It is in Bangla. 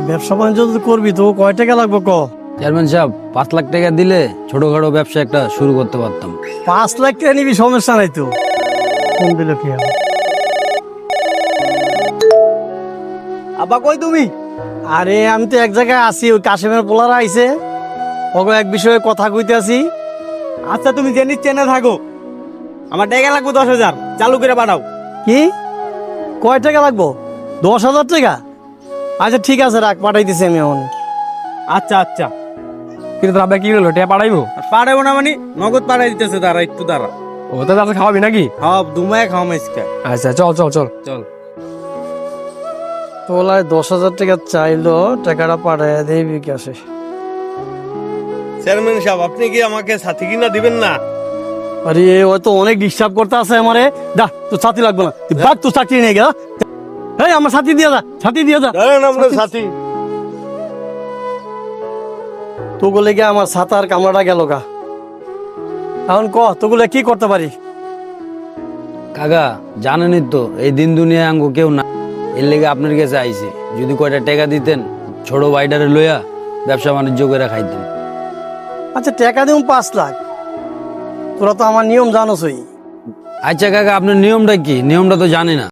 আচ্ছা ব্যবসা বাণিজ্য যদি করবি তো কয় টাকা লাগবে ক? চেয়ারম্যান সাহেব 5 লাখ টাকা দিলে ছোটখাটো ব্যবসা একটা শুরু করতে পারতাম। 5 লাখ টাকা নিবি, সমস্যা নাই তো। ফোন দিল কি হবে? আব্বা কই তুমি? আরে আমি তো এক জায়গায় আছি, ওই কাশেমের পোলারা আইছে, ওকে এক বিষয়ে কথা কইতে আছি। আচ্ছা তুমি জেনি চেনে থাকো, আমার টাকা লাগবে 10,000, চালু করে পাঠাও। কি কয় টাকা লাগবো? 10,000 টাকা? আচ্ছা ঠিক আছে, রাখ, পাঠাইতেছি আমি এখন। আচ্ছা আচ্ছা। কিন্তু তোর আব্বা কি হলো, টিয়া পাঠাইবো? পাঠাবো না মানে নগদ পাঠাই দিতেছে, দাঁড়া একটু দাঁড়া। ও তো তাহলে খাওয়াবি নাকি? হ্যাঁ দুমায় খাওয়া ইসকা। আচ্ছা চল চল চল। চল। তোলায় 10,000 টাকা চাইলো, টাকাটা পাঠাই দেই বিকাশে। চেয়ারম্যান সাহেব, আপনি কি আমাকে সাথী কিনা দিবেন না? আরে ও তো অনেক ডিস্টার্ব করতে আছে আমারে। দা তোর ছাতি লাগবে না, তুই বাদ, তোর ছাতি নিয়ে গেল। এই আমার ছাতি দিয়ে যা, ছাতি দিয়ে যা। ধরেন আমরা সাথী। তো বলে গিয়ে আমার ছাতার কামড়াটা গেল গা। এখন ক তোগুলো কি করতে পারি? কাকা জানেনই তো এই দিন দুনিয়ায় আঙ্গো কেউ না, এর লেগে আপনার কাছে আইছি। যদি কয়টা টাকা দিতেন ছোট বাইডারে লইয়া ব্যবসা বাণিজ্য করে খাইতেন। আচ্ছা টাকা দিম 5 লাখ, তোরা তো আমার নিয়ম জানোসই। আচ্ছা কাকা আপনার নিয়মটা কি? নিয়মটা তো জানি না।